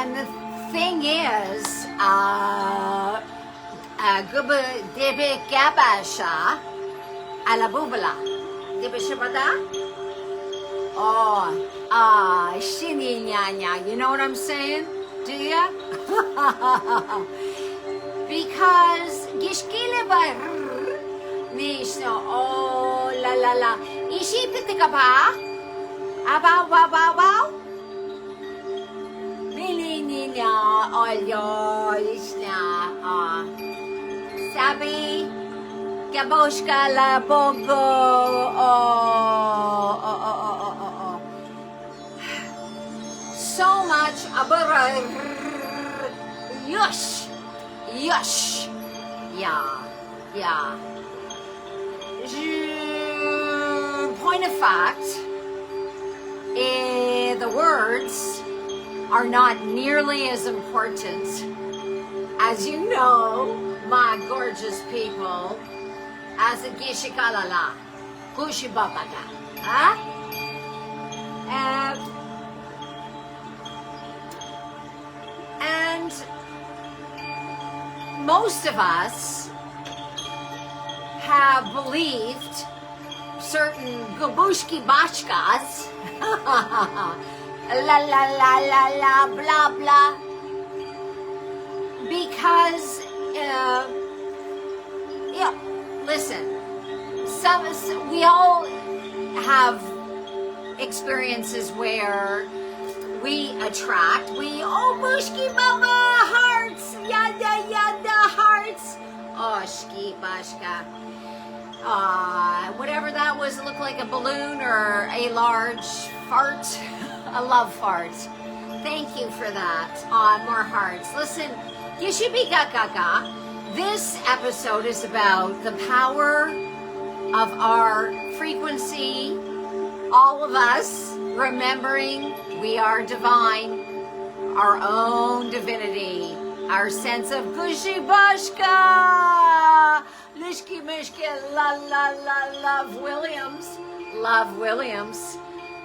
And the thing is, gubbe debe gabasha ala bubala. Debe shabada? Oh, shini nyanya. You know what I'm saying? Do ya? Because gishkile ba nishno oh la la la. Ishi pitika ba? Abaw baw baw baw? Ninya olyo ishna sabi gaboshka la bogo so much abara yush yeah point of fact the words are not nearly as important as you know, my gorgeous people, as a gishikalala, gushibabaga, huh? And most of us have believed certain gabushki bashkas la la la la la blah blah because listen, we all have experiences where we attract bushki baba hearts yada hearts shki bashka whatever that was, it looked like a balloon or a large fart. A love fart. Thank you for that. More hearts. Listen, Yishibi Gaga. This episode is about the power of our frequency. All of us remembering we are divine, our own divinity, our sense of Gushi Bashka, Lishki Mishki, la la la,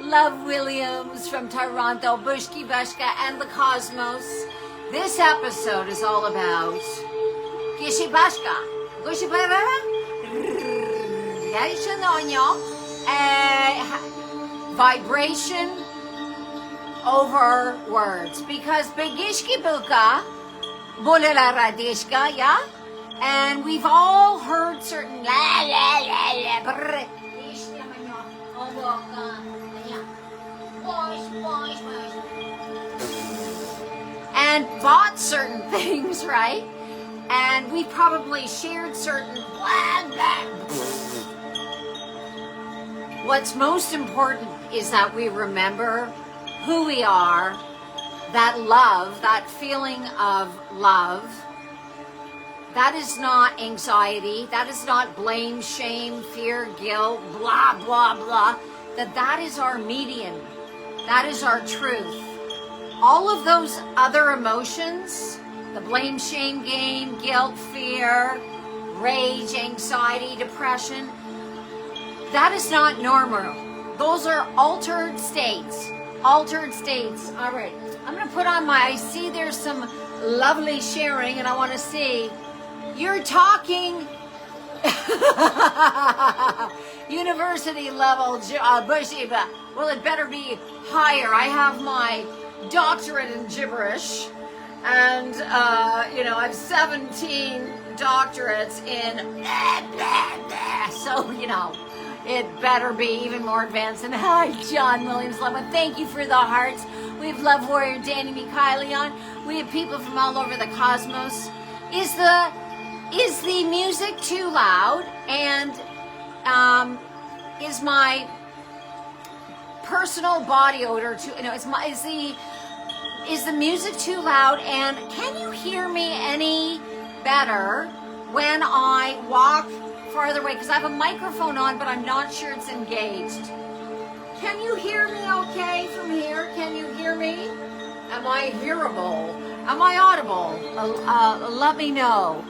Love Williams from Toronto, Bushki Bashka, and the Cosmos. This episode is all about Gishi Bashka. Gushi vibration over words. Because Begishki Buka, Bulala Radishka, yeah? And we've all heard certain la la la la and bought certain things, right? And we probably shared certain blah, blah. What's most important is that we remember who we are, that love, that feeling of love. That is not anxiety. That is not blame, shame, fear, guilt, blah, blah, blah. That is our medium. That is our truth. All of those other emotions, the blame, shame game, guilt, fear, rage, anxiety, depression, that is not normal. Those are altered states. Altered states. All right. I'm going to put on I see there's some lovely sharing, and I want to see. You're talking university level, Bushy, but well, it better be higher. I have my doctorate in gibberish, and I have 17 doctorates in so it better be even more advanced. And hi, John Williams Love. Thank you for the hearts. We have Love Warrior Danny Mikhailion. We have people from all over the cosmos. Is the music too loud? And is my personal body odor too? Is the music too loud? And can you hear me any better when I walk farther away? Because I have a microphone on, but I'm not sure it's engaged. Can you hear me okay from here? Can you hear me? Am I hearable? Am I audible? Let me know.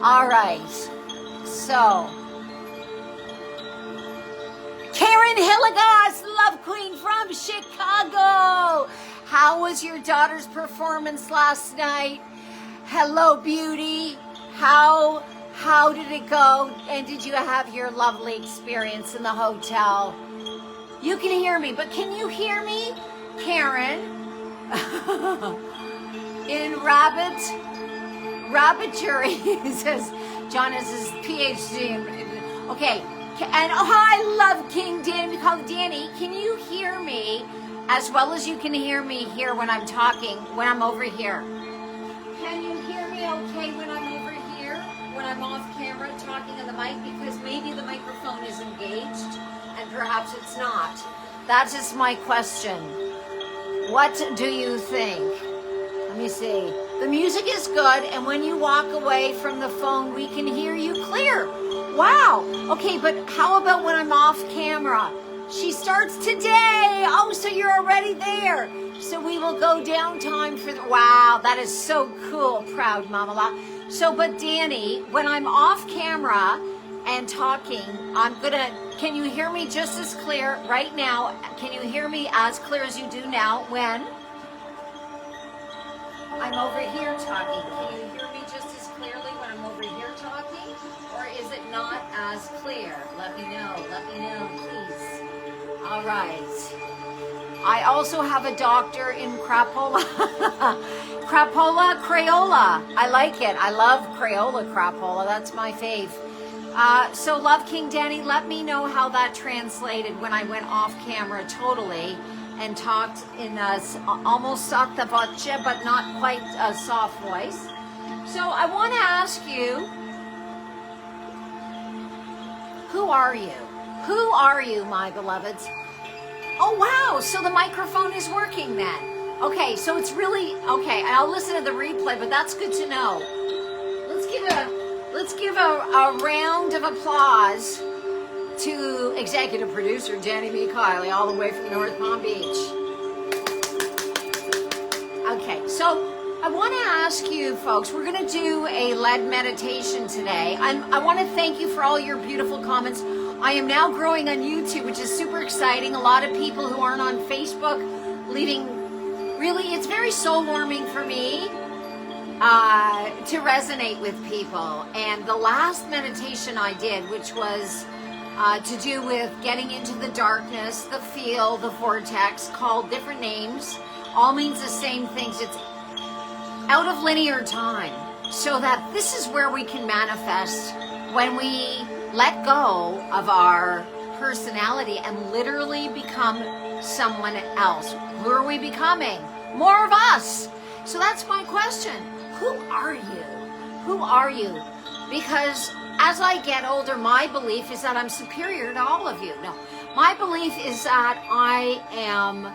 All right. So, Karen Hilligas, Love Queen from Chicago. How was your daughter's performance last night? Hello, beauty. How did it go? And did you have your lovely experience in the hotel? You can hear me, but can you hear me, Karen? In rabbitry, he says, John has his PhD. Okay, and oh, I love King Danny. We call it Danny. Can you hear me as well as you can hear me here when I'm talking, when I'm over here? Can you hear me okay when I'm over here, when I'm off camera talking on the mic? Because maybe the microphone is engaged and perhaps it's not. That is my question. What do you think? Let me see. The music is good, and when you walk away from the phone, we can hear you clear. Wow. Okay, but how about when I'm off camera? She starts today. Oh, so you're already there. So we will go downtime for the, wow, that is so cool. Proud Mamala. So, but Danny, when I'm off camera and talking, can you hear me just as clear right now? Can you hear me as clear as you do now when I'm over here talking? Can you hear me just as clearly when I'm over here talking? Or is it not as clear? Let me know, please. All right. I also have a doctor in crapola. Crayola. I like it. I love Crayola crapola. That's my fave. So Love King Danny, let me know how that translated when I went off camera totally and talked in a almost sotto voce, but not quite a soft voice. So I want to ask you, who are you? Who are you, my beloveds? Oh, wow. So the microphone is working then. Okay, so it's really, okay, I'll listen to the replay, but that's good to know. Let's give a round of applause to executive producer Danny B. Kiley, all the way from North Palm Beach. Okay, so I want to ask you folks, we're going to do a lead meditation today. I want to thank you for all your beautiful comments. I am now growing on YouTube, which is super exciting. A lot of people who aren't on Facebook leaving, really, it's very soul warming for me to resonate with people. And the last meditation I did, which was to do with getting into the darkness, the field, the vortex, called different names, all means the same things. It's out of linear time, so that this is where we can manifest when we let go of our personality and literally become someone else. Who are we becoming? More of us. So that's my question. Who are you? Who are you? Because as I get older, my belief is that I'm superior to all of you. No, my belief is that I am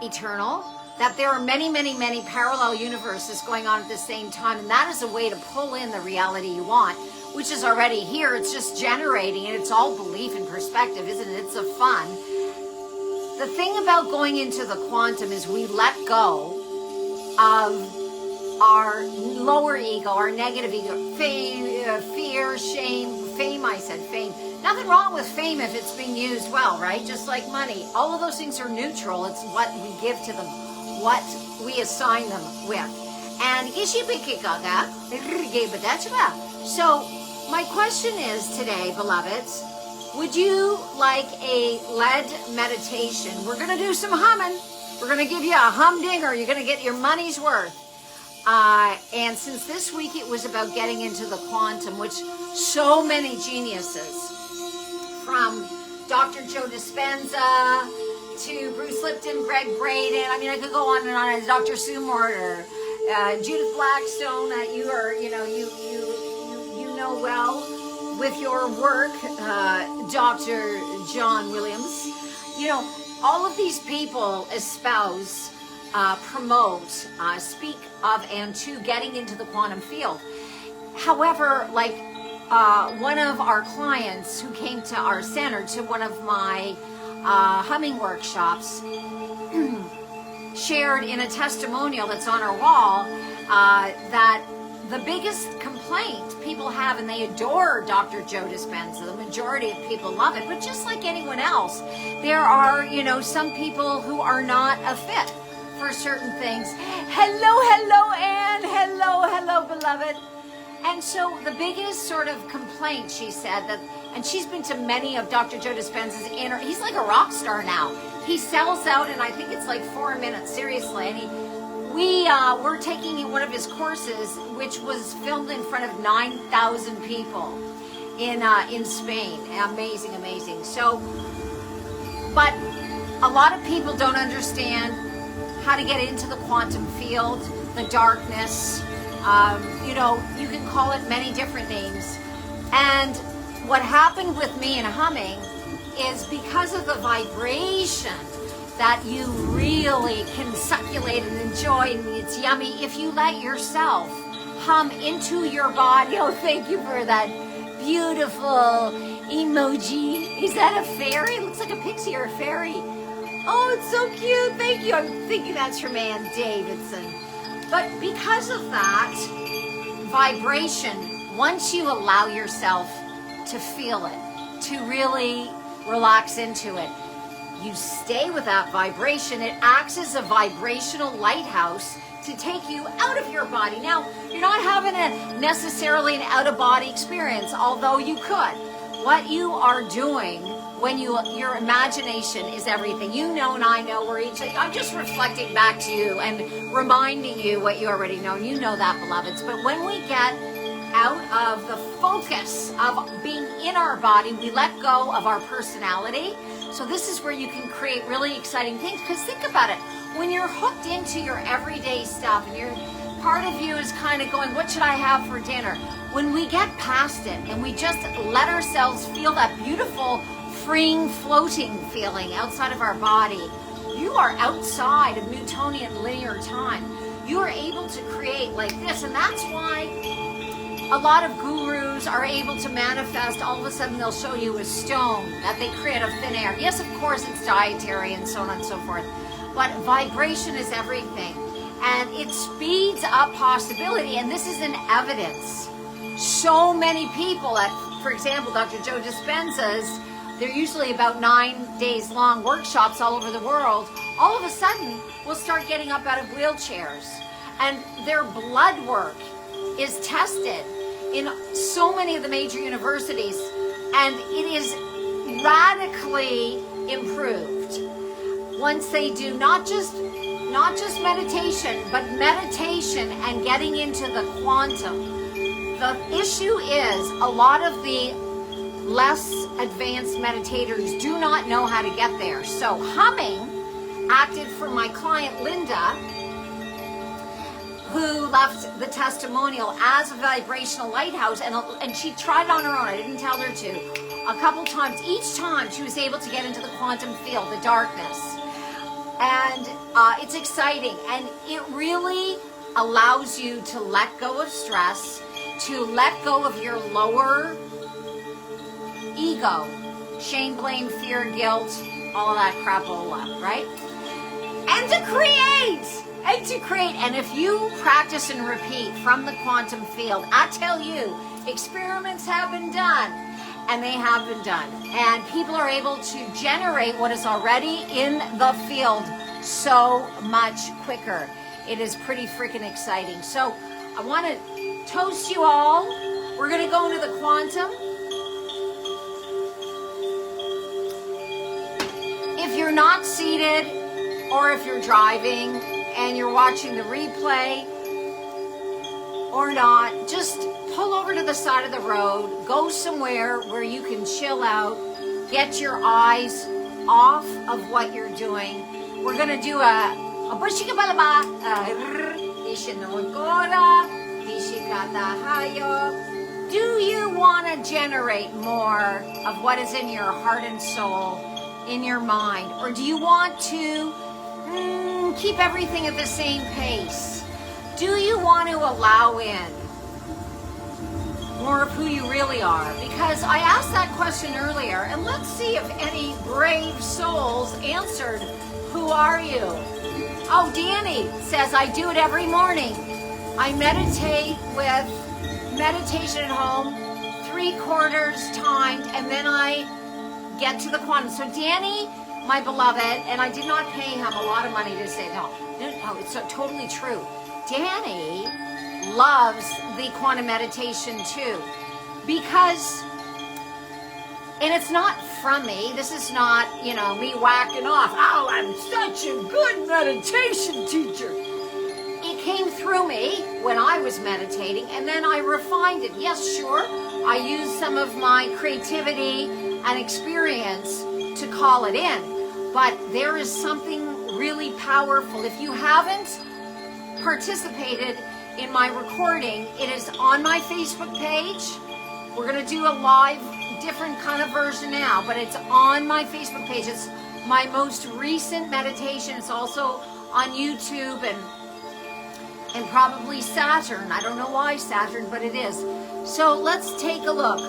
eternal, that there are many, many, many parallel universes going on at the same time, and that is a way to pull in the reality you want, which is already here. It's just generating, and it's all belief and perspective, isn't it? It's a fun. The thing about going into the quantum is we let go of our lower ego, our negative ego, fear, shame, fame. I said fame. Nothing wrong with fame if it's being used well, right? Just like money. All of those things are neutral. It's what we give to them, what we assign them with. And so my question is today, beloveds, would you like a lead meditation? We're going to do some humming. We're going to give you a humdinger. You're going to get your money's worth. And since this week it was about getting into the quantum, which so many geniuses, from Dr. Joe Dispenza to Bruce Lipton, Greg Braden, I mean, I could go on and on, Dr. Sue Morter, Judith Blackstone, that you are, you know well with your work, Dr. John Williams. All of these people espouse, promote, speak of and to getting into the quantum field. However, like one of our clients who came to our center to one of my humming workshops shared in a testimonial that's on our wall that the biggest complaint people have, and they adore Dr. Joe Dispenza, the majority of people love it, but just like anyone else, there are, some people who are not a fit for certain things. Hello, Anne. Hello, beloved. And so the biggest sort of complaint, she said, that, and she's been to many of Dr. Joe Dispenza's he's like a rock star now. He sells out, and I think it's like 4 minutes, seriously. And we're taking one of his courses, which was filmed in front of 9,000 people in Spain. Amazing. So, but a lot of people don't understand how to get into the quantum field, the darkness. You can call it many different names. And what happened with me in humming is because of the vibration that you really can succulate and enjoy, and it's yummy if you let yourself hum into your body. Oh, thank you for that beautiful emoji. Is that a fairy? It looks like a pixie or a fairy. Oh, it's so cute. Thank you. I'm thinking that's from Ann Davidson. But because of that vibration, once you allow yourself to feel it, to really relax into it, you stay with that vibration. It acts as a vibrational lighthouse to take you out of your body. Now, you're not having necessarily an out-of-body experience, although you could. What you are doing when your imagination is everything. You know and I know I'm just reflecting back to you and reminding you what you already know. You know that, beloveds. But when we get out of the focus of being in our body, we let go of our personality. So this is where you can create really exciting things. Because think about it. When you're hooked into your everyday stuff and part of you is kind of going, what should I have for dinner? When we get past it and we just let ourselves feel that beautiful freeing, floating feeling outside of our body, you are outside of Newtonian linear time. You are able to create like this, and that's why a lot of gurus are able to manifest. All of a sudden they'll show you a stone that they create out of thin air. Yes, of course it's dietary and so on and so forth, but vibration is everything, and it speeds up possibility. And this is an evidence. So many people at, for example, Dr. Joe Dispenza's, they're usually about 9 days long workshops all over the world, all of a sudden will start getting up out of wheelchairs, and their blood work is tested in so many of the major universities, and it is radically improved once they do not just meditation, but meditation and getting into the quantum. The issue is a lot of the less advanced meditators do not know how to get there. So humming acted for my client Linda, who left the testimonial as a vibrational lighthouse, and she tried it on her own. I didn't tell her to. A couple times, each time she was able to get into the quantum field, the darkness. And it's exciting, and it really allows you to let go of stress, to let go of your lower ego, shame, blame, fear, guilt, all of that crapola, right? And to create. And if you practice and repeat from the quantum field, I tell you, experiments have been done, and they have been done. And people are able to generate what is already in the field so much quicker. It is pretty freaking exciting. So I want to toast you all. We're going to go into the quantum. If you're not seated, or if you're driving and you're watching the replay or not, just pull over to the side of the road, go somewhere where you can chill out, get your eyes off of what you're doing. We're going to do a bushikabalaba, do you want to generate more of what is in your heart and soul, in your mind? Or do you want to keep everything at the same pace? Do you want to allow in more of who you really are? Because I asked that question earlier, and let's see if any brave souls answered, who are you? Oh, Danny says, I do it every morning. I meditate with meditation at home, 3/4 timed, and then I get to the quantum. So Danny my beloved, and I did not pay him a lot of money to say no, it's so totally true. Danny loves the quantum meditation too, because, and it's not from me, this is not, me whacking off, oh, I'm such a good meditation teacher. It came through me when I was meditating, and then I refined it. Yes, sure, I used some of my creativity and experience to call it in. But there is something really powerful. If you haven't participated in my recording, it is on my Facebook page. We're going to do a live, different kind of version now, but it's on my Facebook page. It's my most recent meditation. It's also on YouTube and probably Saturn. I don't know why Saturn, but it is. So let's take a look.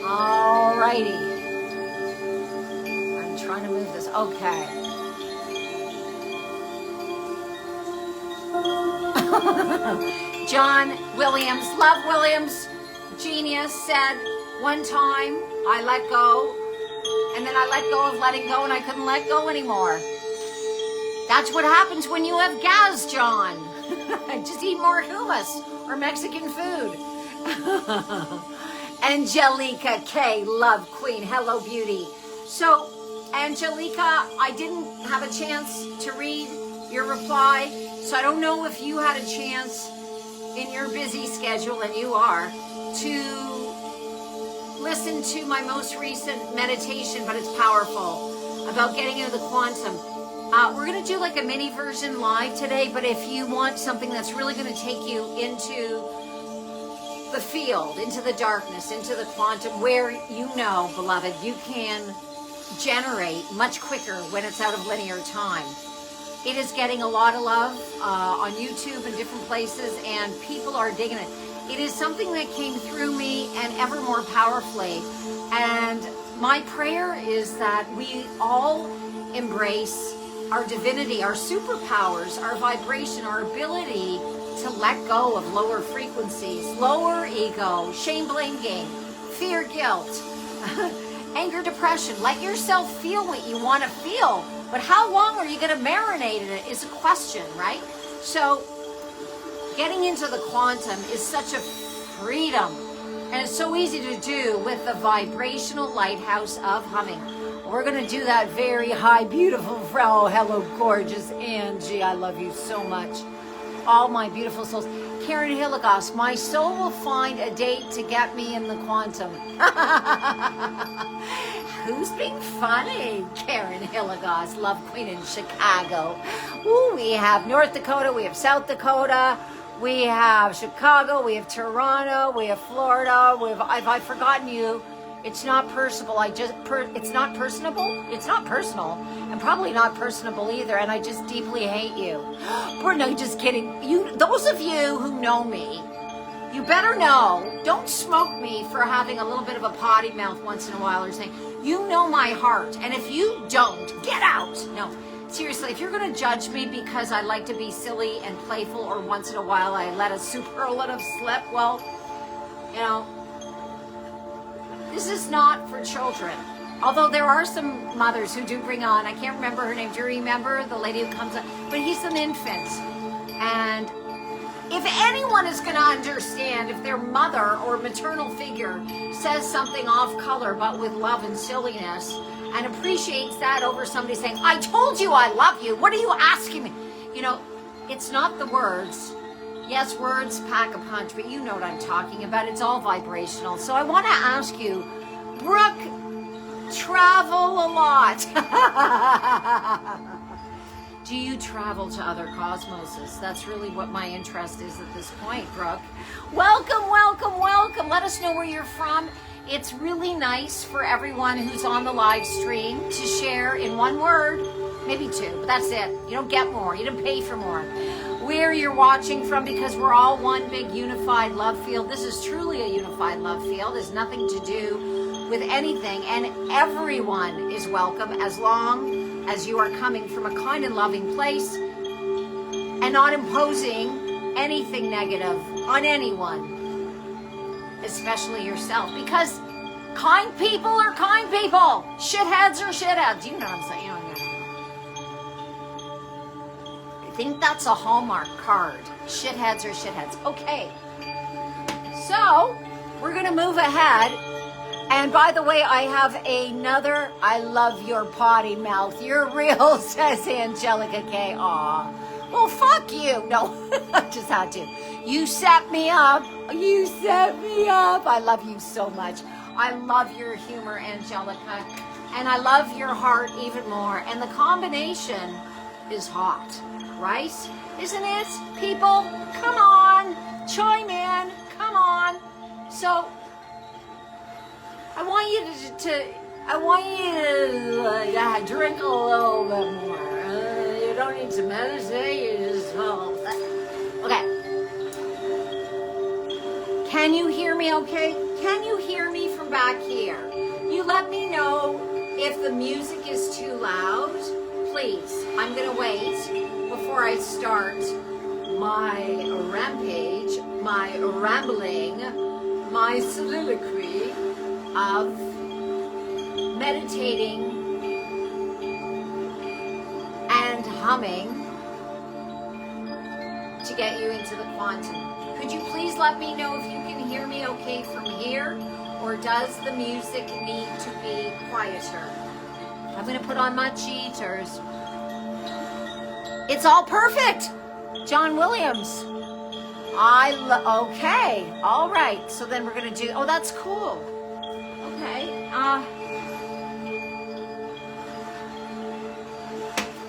Alrighty. I'm trying to move this. Okay. John Williams, Love Williams, genius, said one time I let go, and then I let go of letting go, and I couldn't let go anymore. That's what happens when you have gas, John. Just eat more hummus or Mexican food. Angelica K, love queen, hello beauty. So Angelica, I didn't have a chance to read your reply, so I don't know if you had a chance in your busy schedule, and you are, to listen to my most recent meditation, but it's powerful, about getting into the quantum. We're going to do like a mini version live today, but if you want something that's really going to take you into the field, into the darkness, into the quantum, where beloved, you can generate much quicker when it's out of linear time. It is getting a lot of love on YouTube and different places, and people are digging it. It is something that came through me and ever more powerfully. And my prayer is that we all embrace our divinity, our superpowers, our vibration, our ability to let go of lower frequencies, lower ego, shame, blame game, fear, guilt, anger, depression. Let yourself feel what you want to feel, but how long are you going to marinate in it is a question, right? So getting into the quantum is such a freedom, and it's so easy to do with the vibrational lighthouse of humming. We're going to do that very high, beautiful Frau. Hello, gorgeous Angie. I love you so much. All my beautiful souls. Karen Hilligoss, my soul will find a date to get me in the quantum. Who's being funny? Karen Hilligoss, love queen in Chicago. Ooh, we have North Dakota, we have South Dakota, we have Chicago, we have Toronto, we have Florida. Have I forgotten you? It's not personable. It's not personable. It's not personal, and probably not personable either. And I just deeply hate you. No, just kidding. Those of you who know me, you better know. Don't smoke me for having a little bit of a potty mouth once in a while or saying. You know my heart, and if you don't, get out. No, seriously. If you're going to judge me because I like to be silly and playful, or once in a while I let a superlative slip, well, this is not for children. Although there are some mothers who do bring on, I can't remember her name. Do you remember the lady who comes on? But he's an infant. And if anyone is going to understand if their mother or maternal figure says something off color but with love and silliness and appreciates that over somebody saying, I told you I love you. What are you asking me? It's not the words. Yes, words pack a punch, but you know what I'm talking about. It's all vibrational. So I want to ask you, Brooke, travel a lot. Do you travel to other cosmoses? That's really what my interest is at this point, Brooke. Welcome, welcome, welcome. Let us know where you're from. It's really nice for everyone who's on the live stream to share in one word, maybe two, but that's it. You don't get more. You don't pay for more. Where you're watching from, because we're all one big unified love field. This is truly a unified love field. It has nothing to do with anything, and everyone is welcome as long as you are coming from a kind and loving place and not imposing anything negative on anyone, especially yourself, because Kind people are kind people. Shitheads are shitheads. You know what I'm saying? I think that's a Hallmark card. Shitheads are shitheads. Okay. So, we're going to move ahead. And by the way, I have another, I love your potty mouth. You're real, says Angelica K. Aw. Well, fuck you. No, I just had to. You set me up. You set me up. I love you so much. I love your humor, Angelica. And I love your heart even more. And the combination is hot, right? Isn't it? People, come on. Chime in. Come on. So, I want you to drink a little bit more. You don't need to meditate, you just, okay. Can you hear me okay? Can you hear me from back here? You let me know if the music is too loud, please. I'm gonna wait before I start my rampage, my rambling, my soliloquy of meditating and humming to get you into the quantum. Could you please let me know if you can hear me okay from here, or does the music need to be quieter? I'm going to put on my cheaters. It's all perfect. John Williams. Okay. All right. So then we're going to do, oh, that's cool. Okay.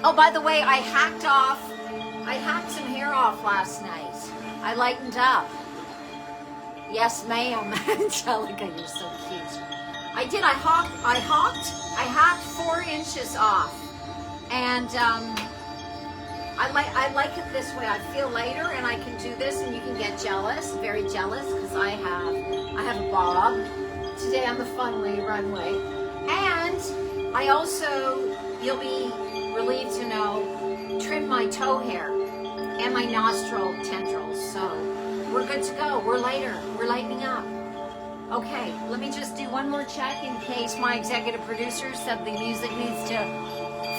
Oh, by the way, I hacked some hair off last night. I lightened up. Yes, ma'am. Angelica, you're so cute. I did. I hacked 4 inches off. And I like it this way. I feel lighter and I can do this and you can get jealous, very jealous, because I have a bob today on the Funway runway. And I also, you'll be relieved to know, trim my toe hair and my nostril tendrils. So we're good to go. We're lighter. We're lightening up. Okay, let me just do one more check in case my executive producer said the music needs to.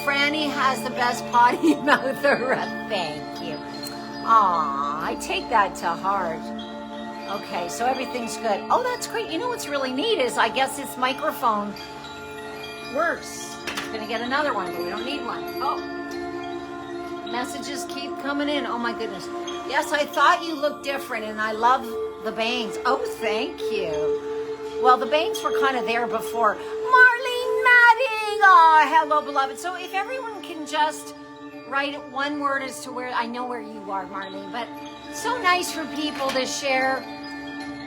Franny has the best potty mouth around. Thank you. Aw, I take that to heart. Okay, so everything's good. Oh, that's great. You know what's really neat is I guess this microphone works. I'm gonna get another one, but we don't need one. Oh, messages keep coming in. Oh my goodness. Yes, I thought you looked different and I love the bangs. Oh, thank you. Well, the bangs were kind of there before. Marlene Madding. Oh, hello, beloved. So if everyone can just write one word as to where, I know where you are, Marlene, but so nice for people to share.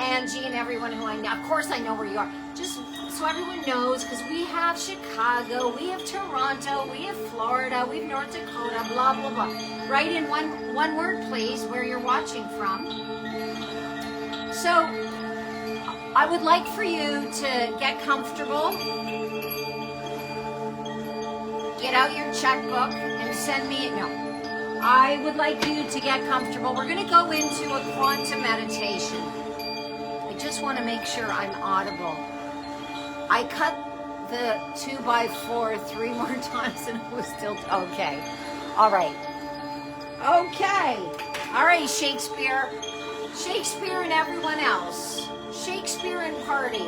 Angie and everyone who I know. Of course I know where you are. Just so everyone knows, because we have Chicago, we have Toronto, we have Florida, we have North Dakota, blah, blah, blah. Write in one word, please, where you're watching from. So I would like for you to get comfortable, get out your checkbook and send me, no. I would like you to get comfortable. We're going to go into a quantum meditation. I just want to make sure I'm audible. I cut the 2x4 3 more times and it was still, okay. All right. Okay. All right, Shakespeare. Shakespeare and everyone else. Shakespeare and party.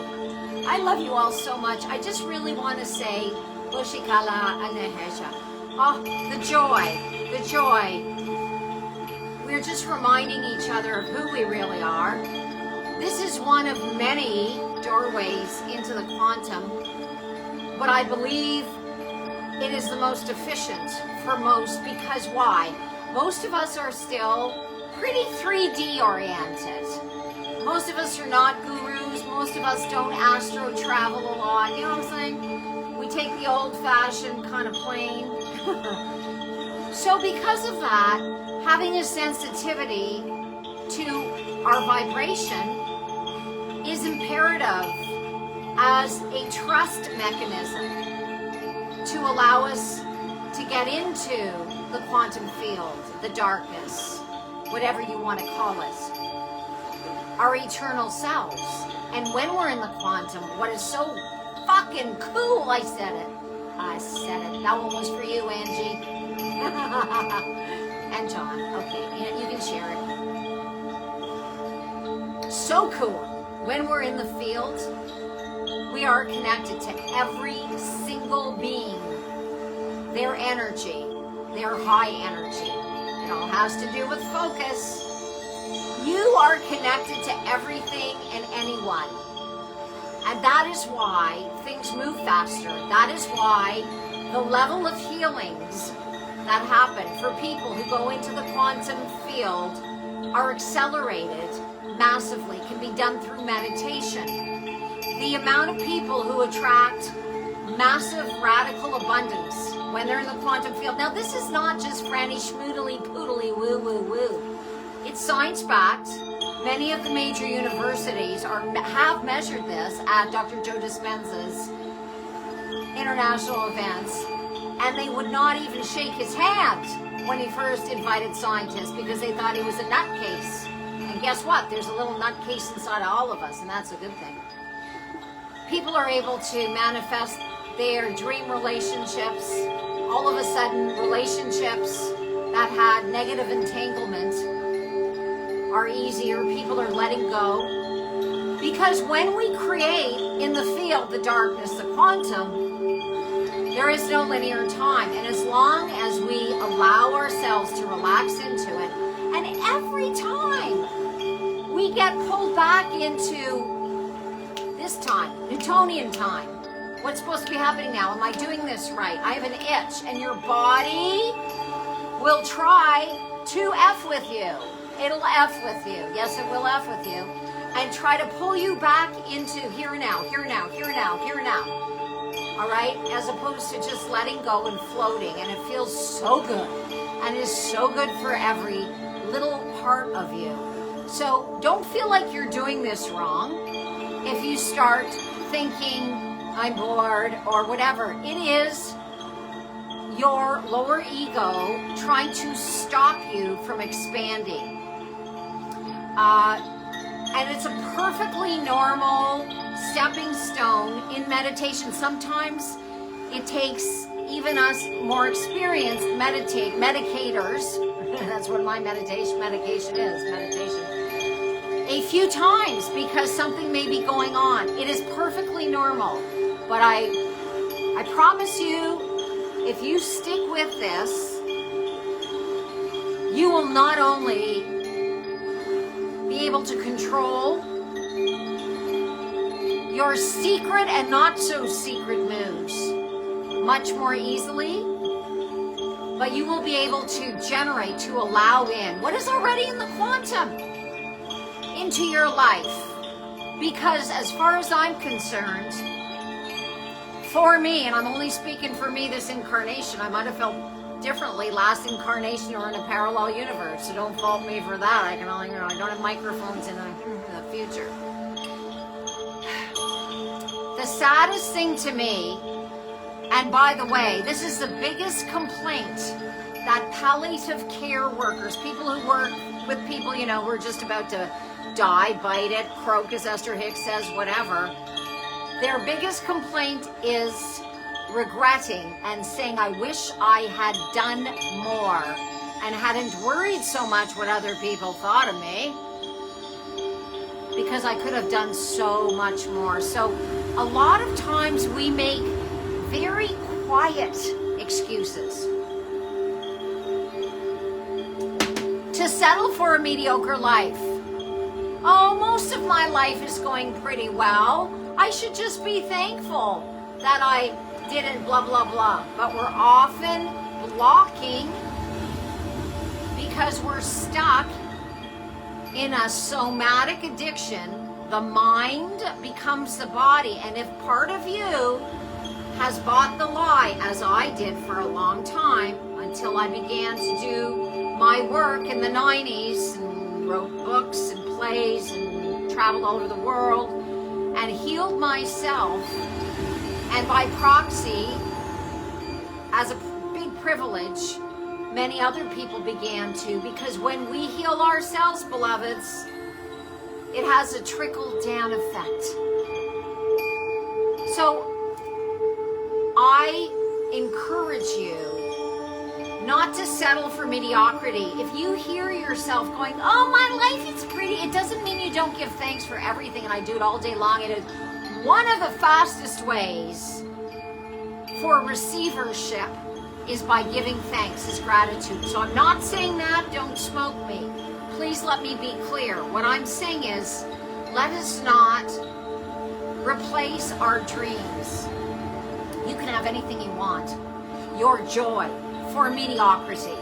I love you all so much. I just really want to say, Oshikala Aneheja. Oh, the joy. The joy. We're just reminding each other of who we really are. This is one of many doorways into the quantum, but I believe it is the most efficient for most, because why? Most of us are still pretty 3D oriented. Most of us are not gurus. Most of us don't astro travel a lot. You know what I'm saying? We take the old-fashioned kind of plane. So because of that, having a sensitivity to our vibration is imperative as a trust mechanism to allow us to get into the quantum field, the darkness, whatever you want to call it. our eternal selves. And when we're in the quantum, what is so fucking cool, I said it. That one was for you, Angie. And John. Okay, you can share it. So cool. When we're in the field, we are connected to every single being. Their energy, their high energy. It all has to do with focus. You are connected to everything and anyone. And that is why things move faster. That is why the level of healings that happen for people who go into the quantum field are accelerated massively, can be done through meditation. The amount of people who attract massive radical abundance when they're in the quantum field. Now, this is not just franny schmoodly poodly woo woo woo. It's science-backed. Many of the major universities have measured this at Dr. Joe Dispenza's international events, and they would not even shake his hand when he first invited scientists because they thought he was a nutcase. And guess what? There's a little nutcase inside of all of us, and that's a good thing. People are able to manifest their dream relationships. All of a sudden, relationships that had negative entanglement are easier. People are letting go. Because when we create in the field, the darkness, the quantum, there is no linear time. And as long as we allow ourselves to relax into it, and every time we get pulled back into this time, Newtonian time, what's supposed to be happening now? Am I doing this right? I have an itch, and your body will try to F with you. It'll F with you. Yes, it will F with you. And try to pull you back into here and now, here and now, here and now, here and now. All right? As opposed to just letting go and floating. And it feels so good. And is so good for every little part of you. So don't feel like you're doing this wrong if you start thinking, I'm bored, or whatever. It is your lower ego trying to stop you from expanding. And it's a perfectly normal stepping stone in meditation. Sometimes it takes even us more experienced medicators, that's what my medication is, meditation, a few times because something may be going on. It is perfectly normal. But I promise you, if you stick with this, you will not only be able to control your secret and not so secret moves much more easily, but you will be able to generate, to allow in what is already in the quantum into your life. Because as far as I'm concerned, for me, and I'm only speaking for me this incarnation, I might have felt differently last incarnation or in a parallel universe, so don't fault me for that. I can only, I don't have microphones in the future. The saddest thing to me, and by the way, this is the biggest complaint that palliative care workers, people who work with people, who are just about to die, bite it, croak, as Esther Hicks says, whatever. Their biggest complaint is regretting and saying, I wish I had done more and hadn't worried so much what other people thought of me, because I could have done so much more. So a lot of times we make very quiet excuses to settle for a mediocre life. Oh, most of my life is going pretty well. I should just be thankful that I didn't blah, blah, blah. But we're often blocking because we're stuck in a somatic addiction. The mind becomes the body. And if part of you has bought the lie, as I did for a long time, until I began to do my work in the 90s and wrote books and plays and traveled all over the world and healed myself, and by proxy, as a big privilege, many other people began to, because when we heal ourselves, beloveds, it has a trickle-down effect. So I encourage you not to settle for mediocrity. If you hear yourself going, oh, my life is pretty, it doesn't mean you don't give thanks for everything, and I do it all day long. It is one of the fastest ways for receivership is by giving thanks, is gratitude. So I'm not saying that, don't smoke me. Please let me be clear. What I'm saying is, let us not replace our dreams. You can have anything you want, your joy, for mediocrity.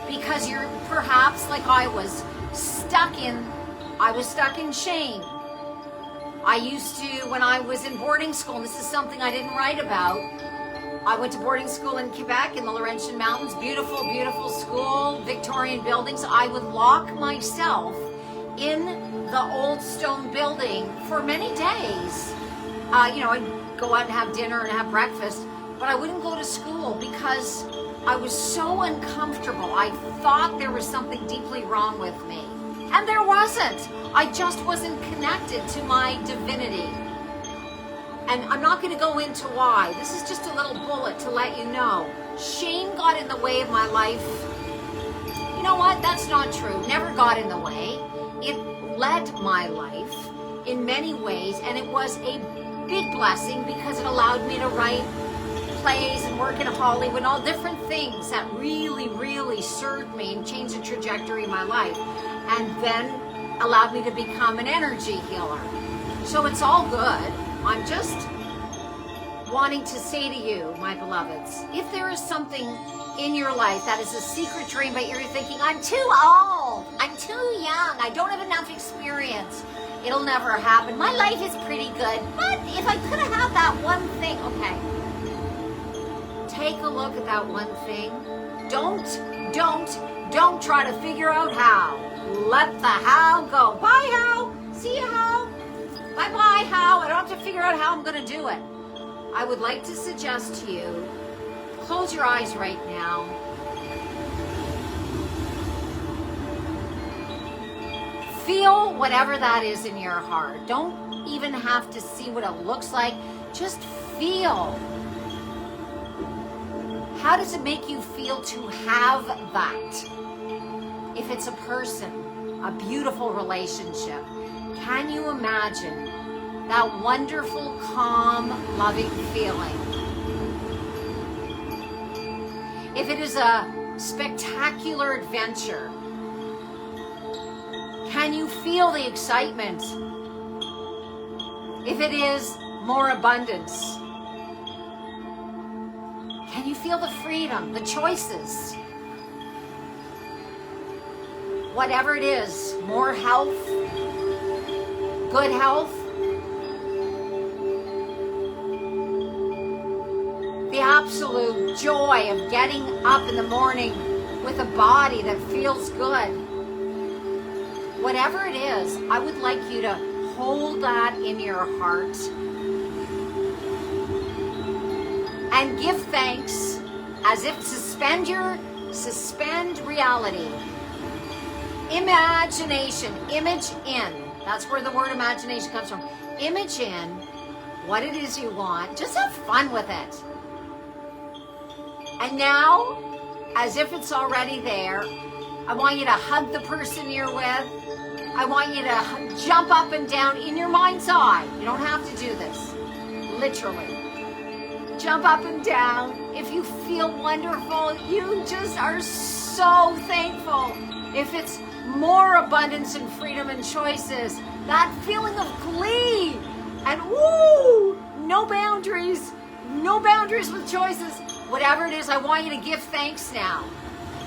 Because you're perhaps, like I was stuck in shame. I used to, when I was in boarding school, and this is something I didn't write about, I went to boarding school in Quebec in the Laurentian Mountains. Beautiful, beautiful school, Victorian buildings. I would lock myself in the old stone building for many days. I'd go out and have dinner and have breakfast, but I wouldn't go to school because I was so uncomfortable. I thought there was something deeply wrong with me. And there wasn't. I just wasn't connected to my divinity. And I'm not going to go into why. This is just a little bullet to let you know. Shame got in the way of my life. You know what? That's not true. Never got in the way. It led my life in many ways, and it was a big blessing because it allowed me to write plays and work in Hollywood and all different things that really, really served me and changed the trajectory of my life. And then allowed me to become an energy healer. So it's all good. I'm just wanting to say to you, my beloveds, if there is something in your life that is a secret dream, but you're thinking, I'm too old, I'm too young, I don't have enough experience, it'll never happen. My life is pretty good, but if I could have had that one thing, okay. Take a look at that one thing. Don't try to figure out how. Let the how go. Bye, how. See you, how. Bye-bye, how. I don't have to figure out how I'm going to do it. I would like to suggest to you, close your eyes right now. Feel whatever that is in your heart. Don't even have to see what it looks like. Just feel. How does it make you feel to have that? If it's a person, a beautiful relationship, can you imagine that wonderful, calm, loving feeling? If it is a spectacular adventure, can you feel the excitement? If it is more abundance, can you feel the freedom, the choices? Whatever it is, more health, good health, the absolute joy of getting up in the morning with a body that feels good. Whatever it is, I would like you to hold that in your heart and give thanks as if suspend reality. Imagination, image in. That's where the word imagination comes from. Image in what it is you want. Just have fun with it. And now, as if it's already there, I want you to hug the person you're with. I want you to jump up and down in your mind's eye. You don't have to do this. Literally. Jump up and down. If you feel wonderful, you just are so thankful. If it's more abundance and freedom and choices, that feeling of glee and woo, no boundaries with choices, whatever it is, I want you to give thanks now.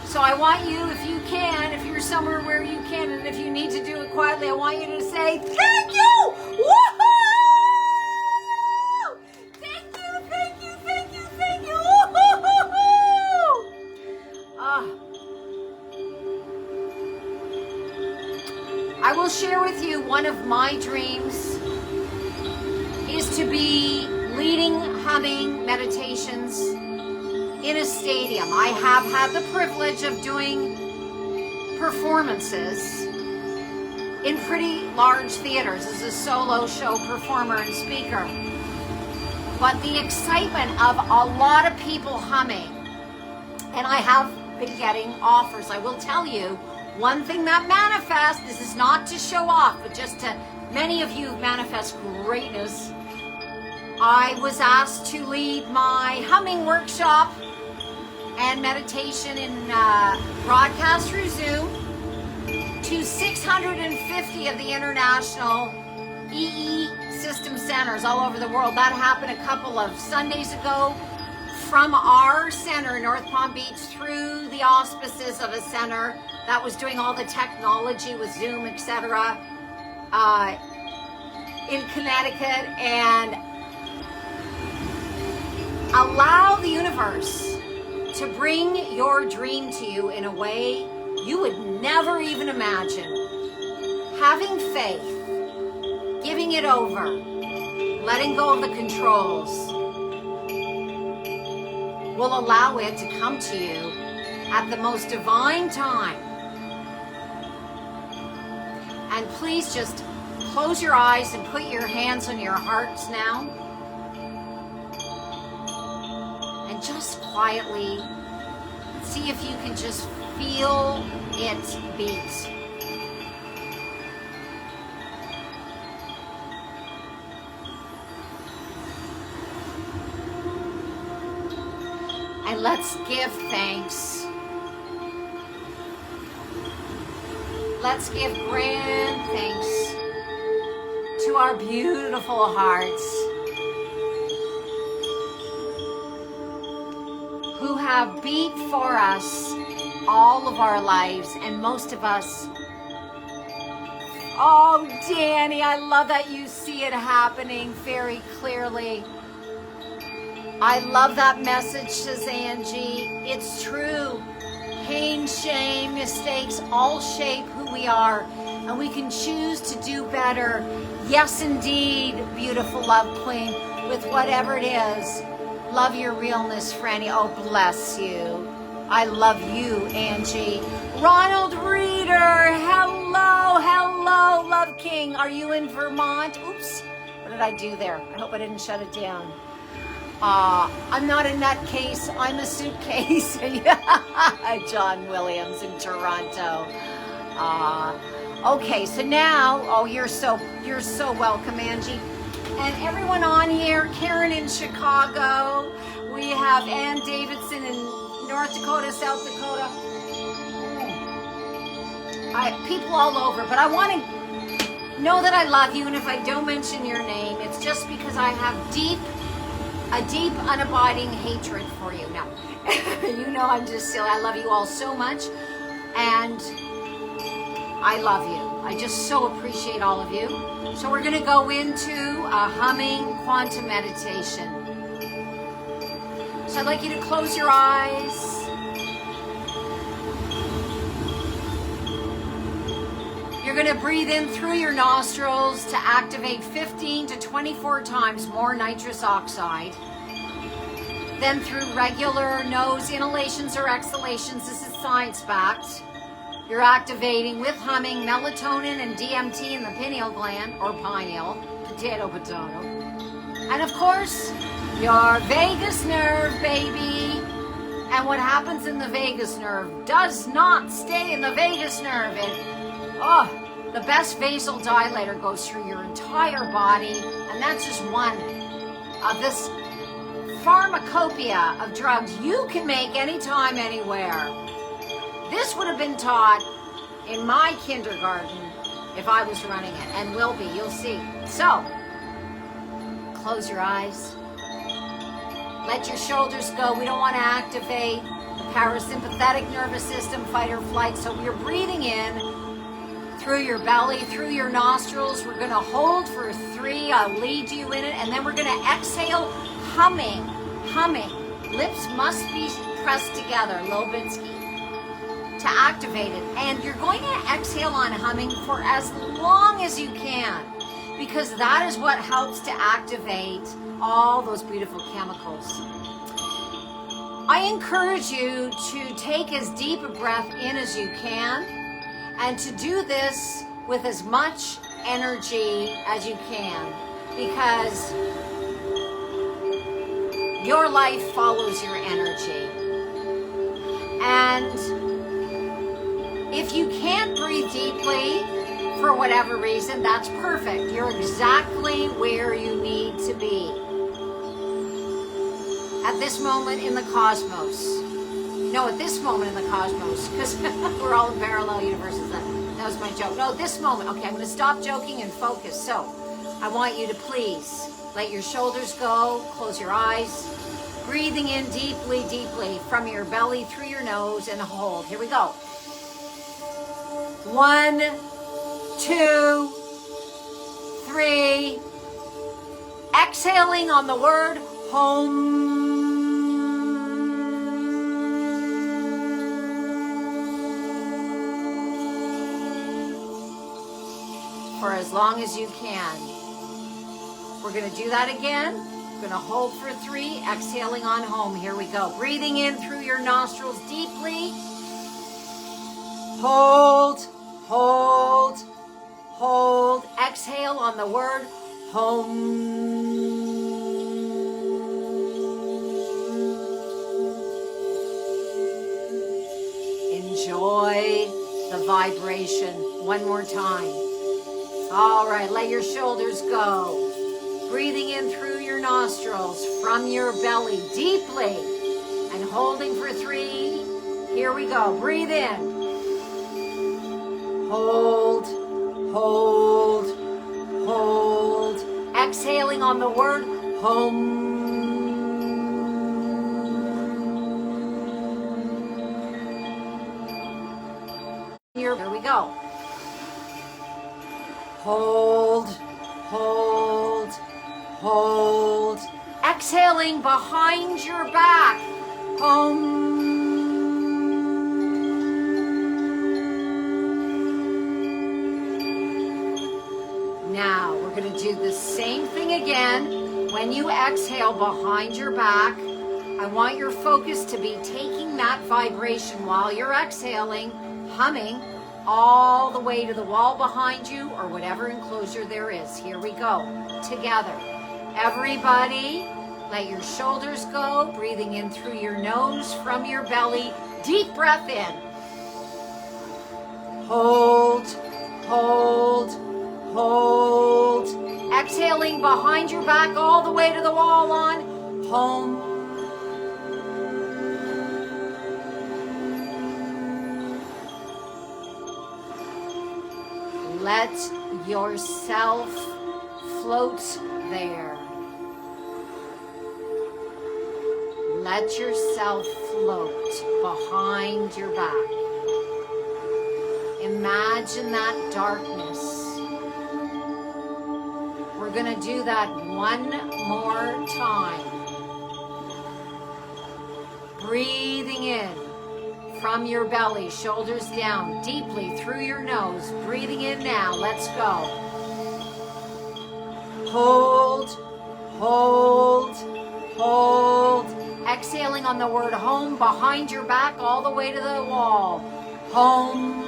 So I want you, if you can, if you're somewhere where you can, and if you need to do it quietly, I want you to say, thank you! Woohoo! Thank you, thank you, thank you, thank you! Woohoo! I will share with you one of my dreams is to be leading humming meditations in a stadium. I have had the privilege of doing performances in pretty large theaters as a solo show performer and speaker. But the excitement of a lot of people humming, and I have been getting offers. I will tell you, one thing that manifests, this is not to show off, but just to, many of you manifest greatness. I was asked to lead my humming workshop and meditation in broadcast through Zoom to 650 of the international EE system centers all over the world. That happened a couple of Sundays ago from our center in North Palm Beach through the auspices of a center that was doing all the technology with Zoom, etc. In Connecticut, and allow the universe to bring your dream to you in a way you would never even imagine. Having faith, giving it over, letting go of the controls will allow it to come to you at the most divine time. And please just close your eyes and put your hands on your hearts now. And just quietly see if you can just feel it beat. And let's give thanks. Let's give grand thanks to our beautiful hearts who have beat for us all of our lives, and most of us. Oh, Danny, I love that you see it happening very clearly. I love that message, says Angie. It's true. Pain, shame, mistakes all shape who we are, and we can choose to do better. Yes, indeed, beautiful love queen, with whatever it is. Love your realness, Franny. Oh, bless you. I love you, Angie. Ronald Reeder, hello, hello, Love King. Are you in Vermont? Oops, what did I do there? I hope I didn't shut it down. I'm not a nutcase, I'm a suitcase. John Williams in Toronto. Okay, so now, oh, you're so welcome, Angie. And everyone on here, Karen in Chicago. We have Ann Davidson in North Dakota, South Dakota. People all over, but I want to know that I love you, and if I don't mention your name, it's just because I have a deep, unabiding hatred for you. Now, you know I'm just silly. I love you all so much, and I love you. I just so appreciate all of you. So we're going to go into a humming quantum meditation. So I'd like you to close your eyes. You're going to breathe in through your nostrils to activate 15 to 24 times more nitrous oxide. Then through regular nose inhalations or exhalations, this is science-backed. You're activating with humming melatonin and DMT in the pineal gland, or pineal, potato. And of course, your vagus nerve, baby. And what happens in the vagus nerve does not stay in the vagus nerve. The best vasodilator goes through your entire body, and that's just one of this pharmacopoeia of drugs you can make anytime, anywhere. This would have been taught in my kindergarten if I was running it, and will be, you'll see. So, close your eyes. Let your shoulders go. We don't want to activate the parasympathetic nervous system, fight or flight. So we're breathing in through your belly, through your nostrils. We're going to hold for 3. I'll lead you in it. And then we're going to exhale, humming. Lips must be pressed together, Lobinski, to activate it. And you're going to exhale on humming for as long as you can, because that is what helps to activate all those beautiful chemicals. I encourage you to take as deep a breath in as you can, and to do this with as much energy as you can, because your life follows your energy. And if you can't breathe deeply for whatever reason, that's perfect. You're exactly where you need to be at this moment in the cosmos. No, at this moment in the cosmos, because we're all in parallel universes. That was my joke. No, this moment. Okay, I'm going to stop joking and focus. So I want you to please let your shoulders go, close your eyes, breathing in deeply, deeply from your belly through your nose, and hold. Here we go. 1, 2, 3. Exhaling on the word home. For as long as you can. We're going to do that again. We're going to hold for 3, exhaling on home. Here we go. Breathing in through your nostrils deeply. Hold, hold, hold. Exhale on the word home. Enjoy the vibration. One more time. All right, let your shoulders go. Breathing in through your nostrils from your belly deeply and holding for 3. Here we go. Breathe in. Hold, hold, hold. Exhaling on the word home. Here we go. Hold, hold, hold. Exhaling behind your back. Home. Now we're going to do the same thing again. When you exhale behind your back, I want your focus to be taking that vibration while you're exhaling, humming, all the way to the wall behind you or whatever enclosure there is. Here we go. Together. Everybody, let your shoulders go. Breathing in through your nose from your belly. Deep breath in. Hold, hold, hold. Exhaling behind your back all the way to the wall on home. Let yourself float there. Let yourself float behind your back. Imagine that darkness. We're going to do that one more time. Breathing in from your belly, shoulders down, deeply through your nose. Breathing in now. Let's go. Hold, hold, hold. Exhaling on the word home behind your back all the way to the wall. Home.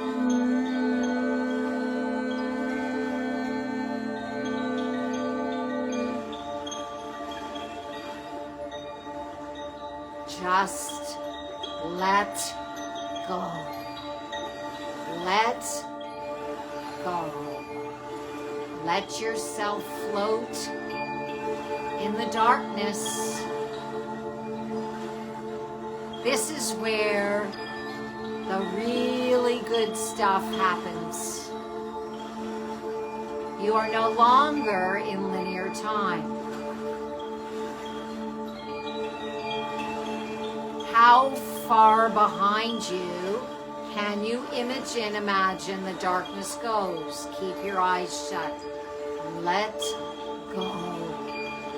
Just let go. Let go. Let yourself float in the darkness. This is where the really good stuff happens. You are no longer in linear time. How far behind you can you imagine the darkness goes? Keep your eyes shut. Let go.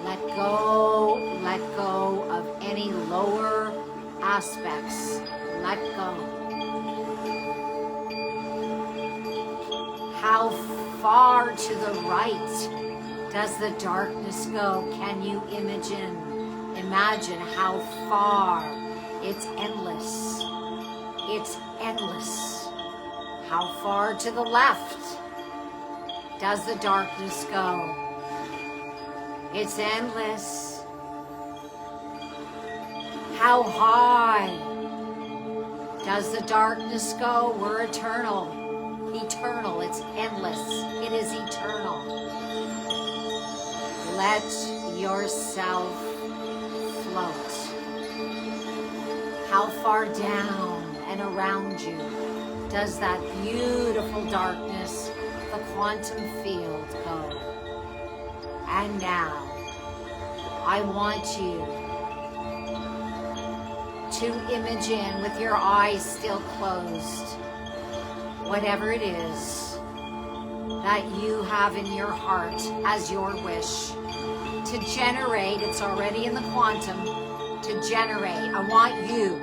Let go. Let go of any lower aspects. Let go. How far to the right does the darkness go? Can you imagine how far? It's endless. It's endless. How far to the left does the darkness go? It's endless. How high does the darkness go? We're eternal. Eternal. It's endless. It is eternal. Let yourself float. How far down and around you does that beautiful darkness, the quantum field, go? And now, I want you to image in with your eyes still closed, whatever it is that you have in your heart as your wish to generate. It's already in the quantum. To generate, I want you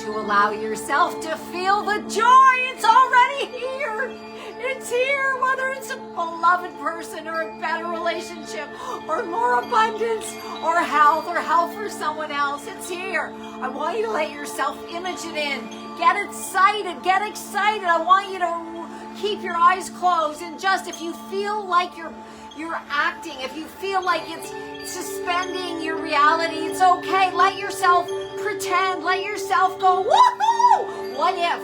to allow yourself to feel the joy. It's already here. It's here, whether it's a beloved person or a better relationship or more abundance or health for someone else. It's here. I want you to let yourself image it in. Get excited. Get excited. I want you to keep your eyes closed, and just if you feel like you're acting, if you feel like it's suspending your reality, it's okay. Let yourself pretend. Let yourself go, woohoo! What if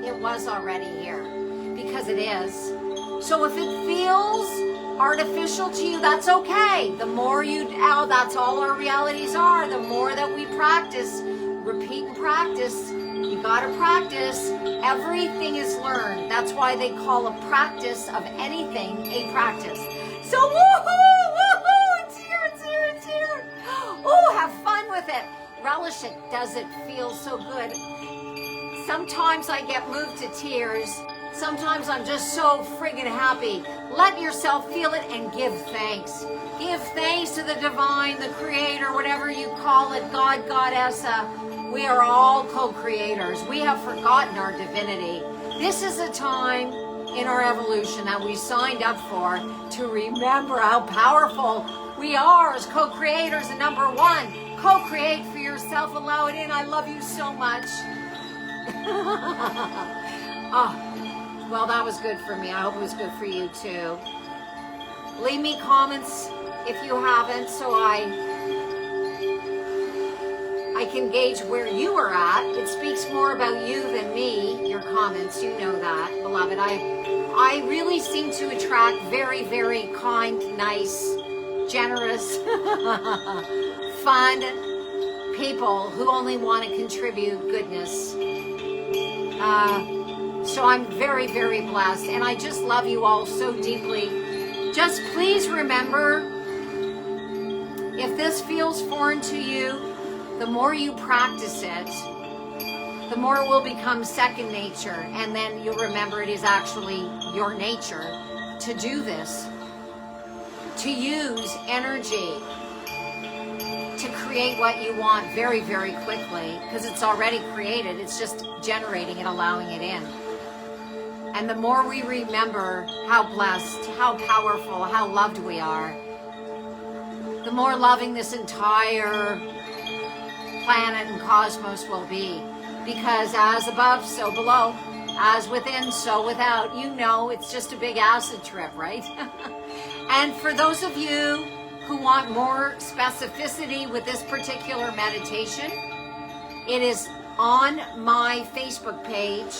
it was already here? Because it is. So if it feels artificial to you, that's okay. The more that's all our realities are. The more that we practice, repeat and practice, you gotta practice. Everything is learned. That's why they call a practice of anything a practice. So woohoo, woohoo, it's here, it's here, it's here. Oh, have fun with it. Relish it. Does it feel so good? Sometimes I get moved to tears. Sometimes I'm just so friggin' happy. Let yourself feel it and give thanks. Give thanks to the divine, the creator, whatever you call it, God, goddess. We are all co-creators. We have forgotten our divinity. This is a time in our evolution that we signed up for to remember how powerful we are as co-creators. And number one, co-create for yourself. Allow it in. I love you so much. Well, that was good for me. I hope it was good for you too. Leave me comments if you haven't, so I can gauge where you are at. It speaks more about you than me, your comments. You know that, beloved. I really seem to attract very, very kind, nice, generous, fun people who only want to contribute goodness. So I'm very, very blessed, and I just love you all so deeply. Just please remember, if this feels foreign to you, the more you practice it, the more it will become second nature, and then you'll remember it is actually your nature to do this, to use energy to create what you want very, very quickly, because it's already created. It's just generating and allowing it in. And the more we remember how blessed, how powerful, how loved we are, the more loving this entire planet and cosmos will be. Because as above, so below. As within, so without. You know, it's just a big acid trip, right? And for those of you who want more specificity with this particular meditation, it is on my Facebook page,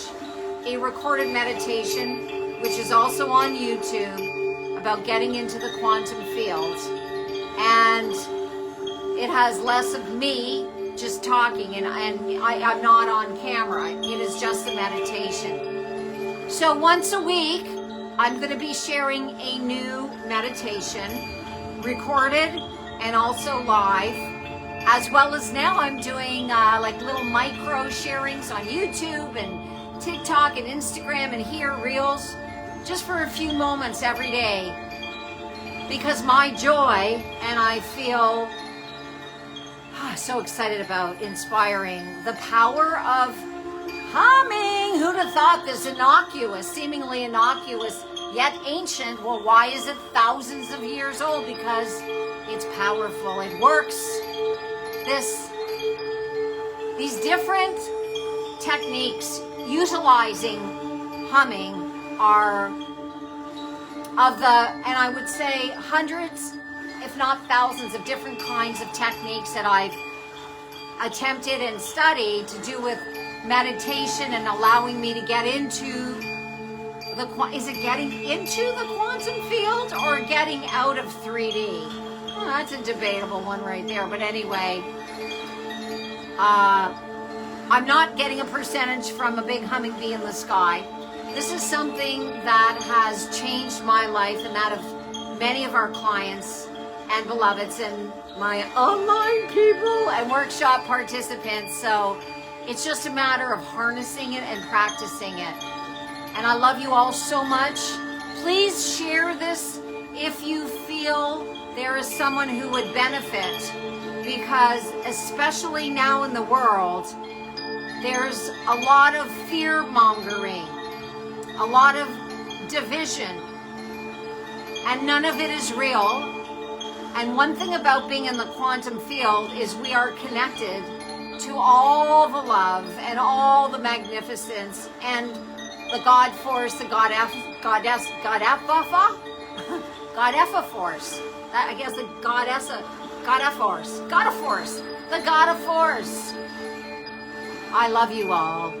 a recorded meditation, which is also on YouTube, about getting into the quantum field. And it has less of me just talking, and I'm not on camera. It is just a meditation. So once a week, I'm going to be sharing a new meditation, recorded and also live, as well as now I'm doing like little micro sharings on YouTube and TikTok and Instagram and here Reels, just for a few moments every day, because my joy, and I feel so excited about inspiring the power of humming. Who'd have thought this innocuous, seemingly innocuous, yet ancient? Well, why is it thousands of years old? Because it's powerful. It works. These different techniques utilizing humming are of and I would say hundreds, if not thousands of different kinds of techniques that I've attempted and studied to do with meditation and allowing me to get into is it getting into the quantum field or getting out of 3D? Well, that's a debatable one right there. But anyway, I'm not getting a percentage from a big humming bee in the sky. This is something that has changed my life and that of many of our clients and beloveds and my online people and workshop participants. So it's just a matter of harnessing it and practicing it. And I love you all so much. Please share this if you feel there is someone who would benefit, because especially now in the world, there's a lot of fear-mongering, a lot of division, and none of it is real. And one thing about being in the quantum field is we are connected to all the love and all the magnificence and the God force, the Godeffa force. I guess the Goda force, the Goda force. I love you all.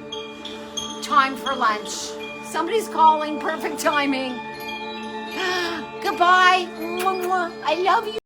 Time for lunch. Somebody's calling. Perfect timing. Goodbye. I love you.